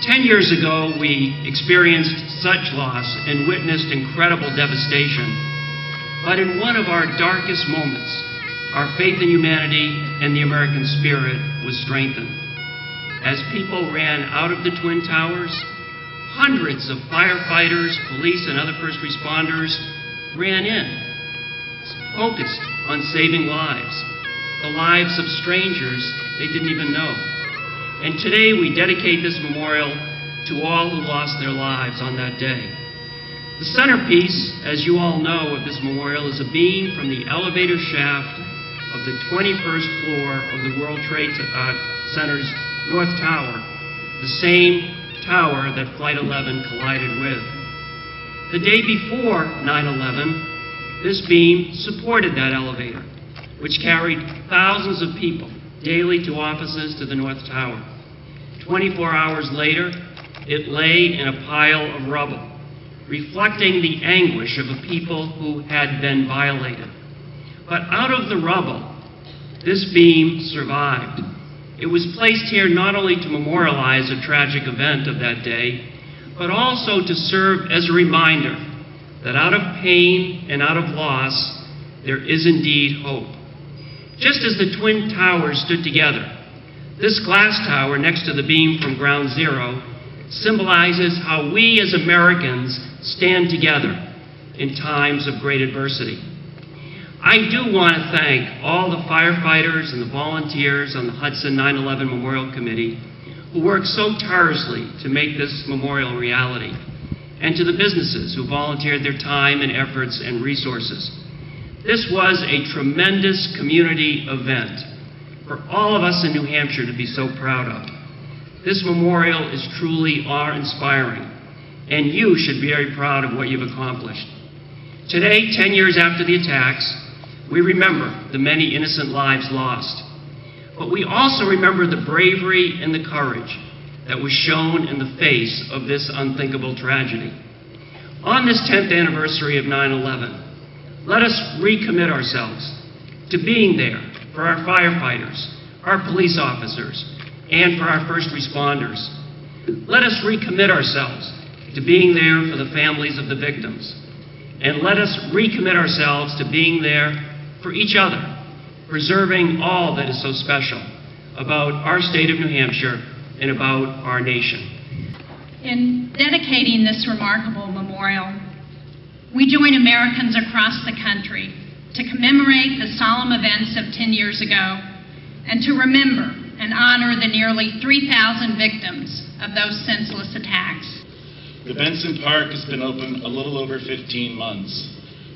10 years ago, we experienced such loss and witnessed incredible devastation. But in one of our darkest moments, our faith in humanity and the American spirit was strengthened. As people ran out of the Twin Towers, hundreds of firefighters, police, and other first responders ran in, focused on saving lives, the lives of strangers they didn't even know. And today we dedicate this memorial to all who lost their lives on that day. The centerpiece, as you all know, of this memorial is a beam from the elevator shaft of the 21st floor of the World Trade Center's North Tower, the same tower that Flight 11 collided with. The day before 9/11, this beam supported that elevator, which carried thousands of people daily to offices to the North Tower. 24 hours later, it lay in a pile of rubble, reflecting the anguish of a people who had been violated. But out of the rubble, this beam survived. It was placed here not only to memorialize a tragic event of that day, but also to serve as a reminder that out of pain and out of loss, there is indeed hope. Just as the Twin Towers stood together, this glass tower next to the beam from Ground Zero symbolizes how we as Americans stand together in times of great adversity. I do want to thank all the firefighters and the volunteers on the Hudson 9/11 Memorial Committee who worked so tirelessly to make this memorial a reality, and to the businesses who volunteered their time and efforts and resources. This was a tremendous community event for all of us in New Hampshire to be so proud of. This memorial is truly awe-inspiring, and you should be very proud of what you've accomplished. Today, 10 years after the attacks, we remember the many innocent lives lost, but we also remember the bravery and the courage that was shown in the face of this unthinkable tragedy. On this 10th anniversary of 9/11, let us recommit ourselves to being there for our firefighters, our police officers, and for our first responders. Let us recommit ourselves to being there for the families of the victims. And let us recommit ourselves to being there for each other, preserving all that is so special about our state of New Hampshire and about our nation. In dedicating this remarkable memorial, we join Americans across the country to commemorate the solemn events of 10 years ago and to remember and honor the nearly 3,000 victims of those senseless attacks. The Benson Park has been open a little over 15 months.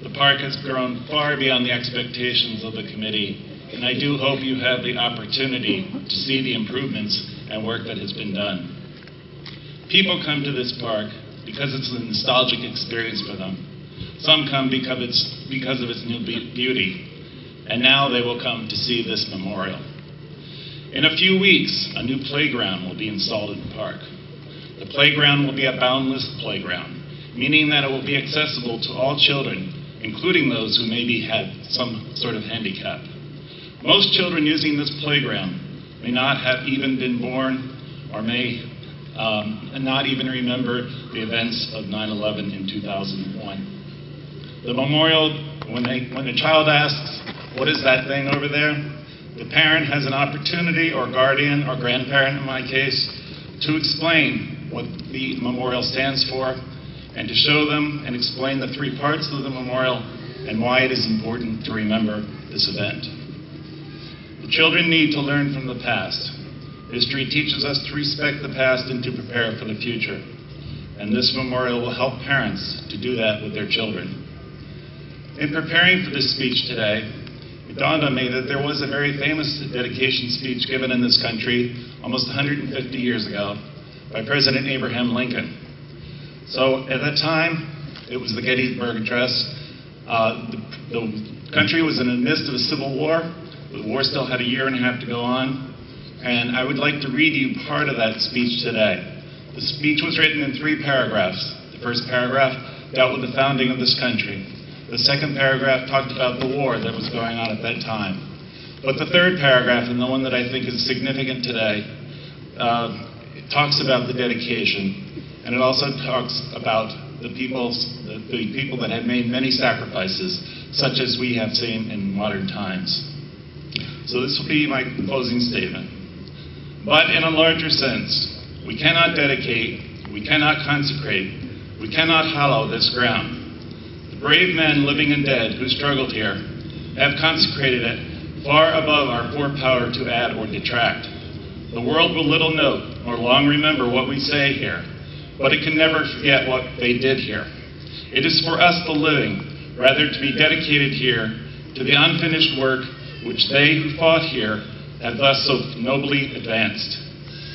The park has grown far beyond the expectations of the committee, and I do hope you have the opportunity to see the improvements and work that has been done. People come to this park because it's a nostalgic experience for them. Some come because of its new beauty, and now they will come to see this memorial. In a few weeks, a new playground will be installed in the park. The playground will be a boundless playground, meaning that it will be accessible to all children, including those who maybe had some sort of handicap. Most children using this playground may not have even been born or may not even remember the events of 9/11 in 2001. The memorial, when a child asks, "What is that thing over there?" the parent has an opportunity, or guardian, or grandparent in my case, to explain what the memorial stands for and to show them and explain the three parts of the memorial and why it is important to remember this event. The children need to learn from the past. History teaches us to respect the past and to prepare for the future. And this memorial will help parents to do that with their children. In preparing for this speech today, it dawned on me that there was a very famous dedication speech given in this country almost 150 years ago by President Abraham Lincoln. So at that time, it was the Gettysburg Address. The country was in the midst of a civil war. The war still had a year and a half to go on. And I would like to read you part of that speech today. The speech was written in 3 paragraphs. The first paragraph dealt with the founding of this country. The second paragraph talked about the war that was going on at that time. But the third paragraph, and the one that I think is significant today, it talks about the dedication, and it also talks about the people that have made many sacrifices, such as we have seen in modern times. So this will be my closing statement. But in a larger sense, we cannot dedicate, we cannot consecrate, we cannot hallow this ground. The brave men, living and dead, who struggled here have consecrated it far above our poor power to add or detract. The world will little note or long remember what we say here, but it can never forget what they did here. It is for us, the living, rather to be dedicated here to the unfinished work which they who fought here have thus so nobly advanced.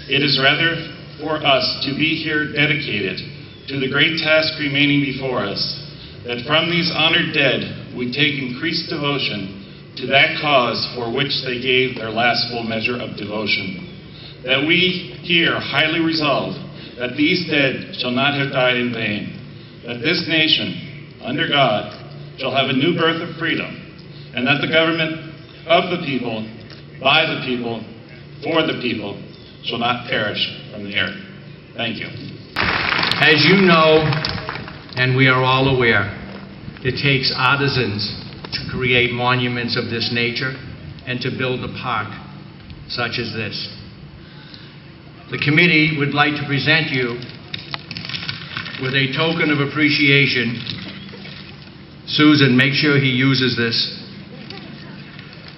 It is rather for us to be here dedicated to the great task remaining before us, that from these honored dead we take increased devotion to that cause for which they gave their last full measure of devotion. That we here highly resolve that these dead shall not have died in vain, that this nation, under God, shall have a new birth of freedom, and that the government of the people, by the people, for the people, shall not perish from the earth. Thank you. As you know, and we are all aware, it takes artisans to create monuments of this nature and to build a park such as this. The committee would like to present you with a token of appreciation. Susan, make sure he uses this.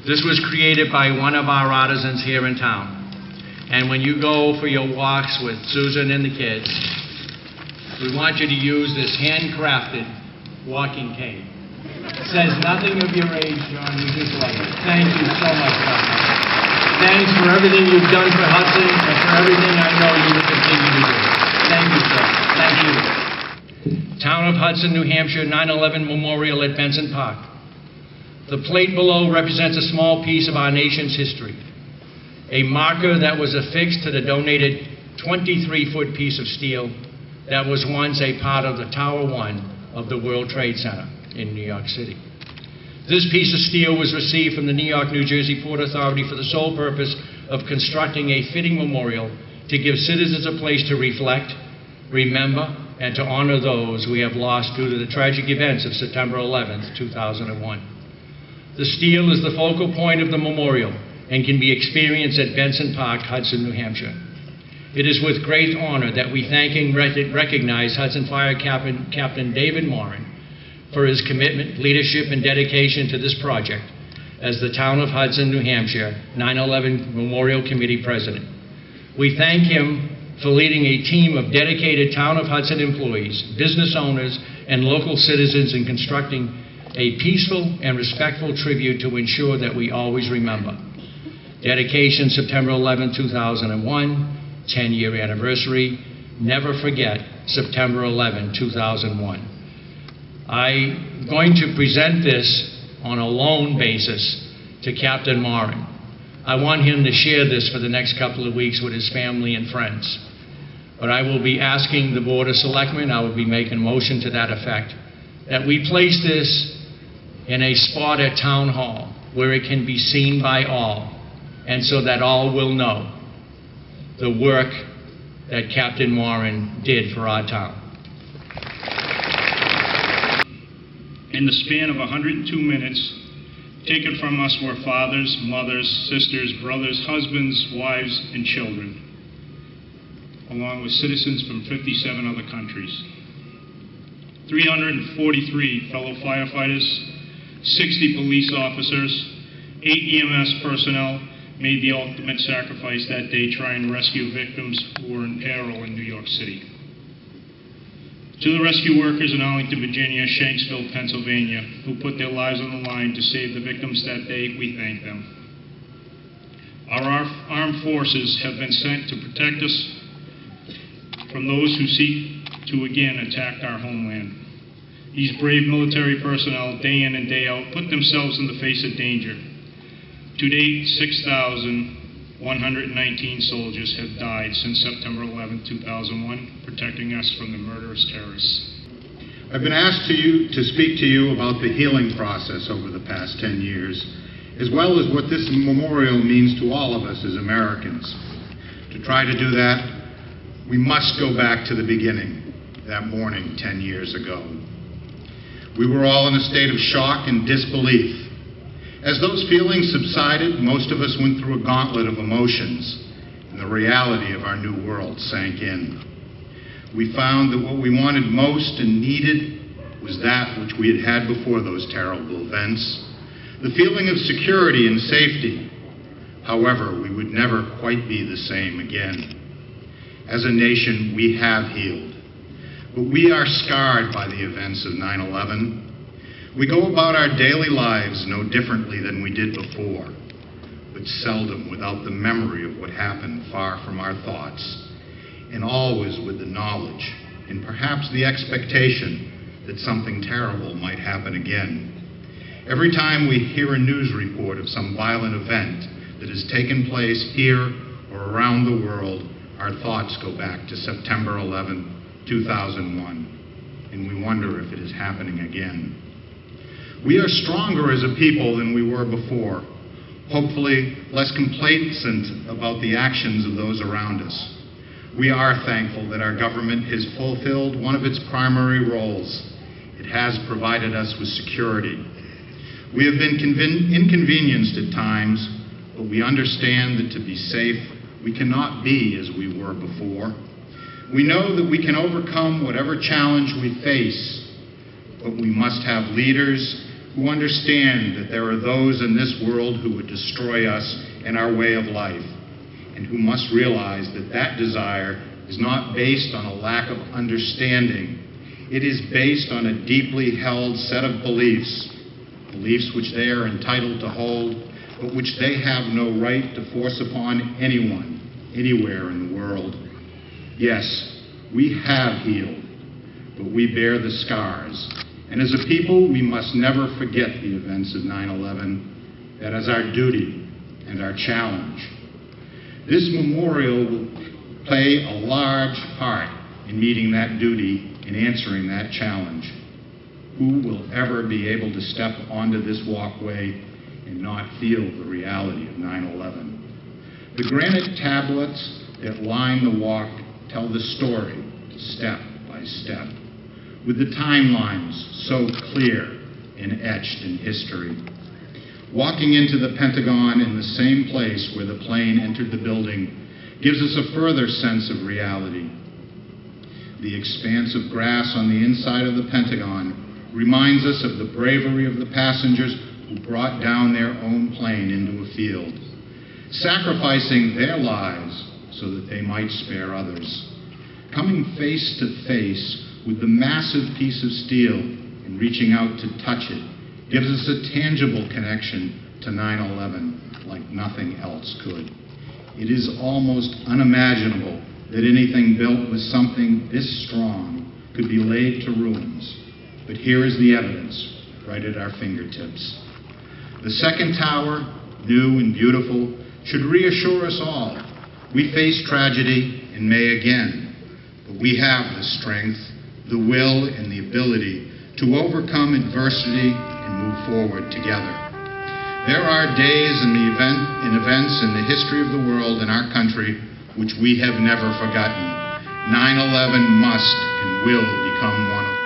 This was created by one of our artisans here in town. And when you go for your walks with Susan and the kids, we want you to use this handcrafted walking cane. It says nothing of your age, John. We just love it. Thank you so much, John. Thanks for everything you've done for Hudson and for everything I know you will continue to do. Thank you, sir. Thank you. Town of Hudson, New Hampshire, 9/11 Memorial at Benson Park. The plate below represents a small piece of our nation's history, a marker that was affixed to the donated 23-foot piece of steel that was once a part of the Tower 1 of the World Trade Center in New York City. This piece of steel was received from the New York, New Jersey Port Authority for the sole purpose of constructing a fitting memorial to give citizens a place to reflect, remember, and to honor those we have lost due to the tragic events of September 11th, 2001. The steel is the focal point of the memorial and can be experienced at Benson Park, Hudson, New Hampshire. It is with great honor that we thank and recognize Hudson Fire Captain David Morin for his commitment, leadership, and dedication to this project as the Town of Hudson, New Hampshire 9/11 Memorial Committee President. We thank him for leading a team of dedicated Town of Hudson employees, business owners, and local citizens in constructing a peaceful and respectful tribute to ensure that we always remember. Dedication September 11, 2001, 10-year anniversary. Never forget September 11, 2001. I'm going to present this on a loan basis to Captain Morin. I want him to share this for the next couple of weeks with his family and friends. But I will be asking the Board of Selectmen, I will be making a motion to that effect, that we place this in a spot at Town Hall where it can be seen by all, and so that all will know the work that Captain Morin did for our town. In the span of 102 minutes, taken from us were fathers, mothers, sisters, brothers, husbands, wives, and children, along with citizens from 57 other countries. 343 fellow firefighters, 60 police officers, 8 EMS personnel made the ultimate sacrifice that day trying to rescue victims who were in peril in New York City. To the rescue workers in Arlington, Virginia, Shanksville, Pennsylvania, who put their lives on the line to save the victims that day, we thank them. Our armed forces have been sent to protect us from those who seek to again attack our homeland. These brave military personnel, day in and day out, put themselves in the face of danger. To date, 6,119 soldiers have died since September 11, 2001, protecting us from the murderous terrorists. I've been asked to speak to you about the healing process over the past 10 years, as well as what this memorial means to all of us as Americans. To try to do that, We must go back to the beginning, that morning 10 years ago. We were all in a state of shock and disbelief. As those feelings subsided, most of us went through a gauntlet of emotions, and the reality of our new world sank in. We found that what we wanted most and needed was that which we had had before those terrible events, the feeling of security and safety. However, we would never quite be the same again. As a nation, we have healed, but we are scarred by the events of 9/11. We go about our daily lives no differently than we did before, but seldom without the memory of what happened far from our thoughts, and always with the knowledge and perhaps the expectation that something terrible might happen again. Every time we hear a news report of some violent event that has taken place here or around the world, our thoughts go back to September 11, 2001, and we wonder if it is happening again. We are stronger as a people than we were before, hopefully less complacent about the actions of those around us. We are thankful that our government has fulfilled one of its primary roles. It has provided us with security. We have been inconvenienced at times, but we understand that to be safe, we cannot be as we were before. We know that we can overcome whatever challenge we face, but we must have leaders who understand that there are those in this world who would destroy us and our way of life, and who must realize that that desire is not based on a lack of understanding. It is based on a deeply held set of beliefs, beliefs which they are entitled to hold, but which they have no right to force upon anyone, anywhere in the world. Yes, we have healed, but we bear the scars. And as a people, we must never forget the events of 9/11. That is our duty and our challenge. This memorial will play a large part in meeting that duty and answering that challenge. Who will ever be able to step onto this walkway and not feel the reality of 9/11? The granite tablets that line the walk tell the story step by step, with the timelines so clear and etched in history. Walking into the Pentagon in the same place where the plane entered the building gives us a further sense of reality. The expanse of grass on the inside of the Pentagon reminds us of the bravery of the passengers who brought down their own plane into a field, sacrificing their lives so that they might spare others. Coming face to face with the massive piece of steel and reaching out to touch it gives us a tangible connection to 9/11 like nothing else could. It is almost unimaginable that anything built with something this strong could be laid to ruins. But here is the evidence right at our fingertips. The second tower, new and beautiful, should reassure us all. We face tragedy and may again, but we have the strength, the will, and the ability to overcome adversity and move forward together. There are days and events in the history of the world and our country which we have never forgotten. 9/11 must and will become one of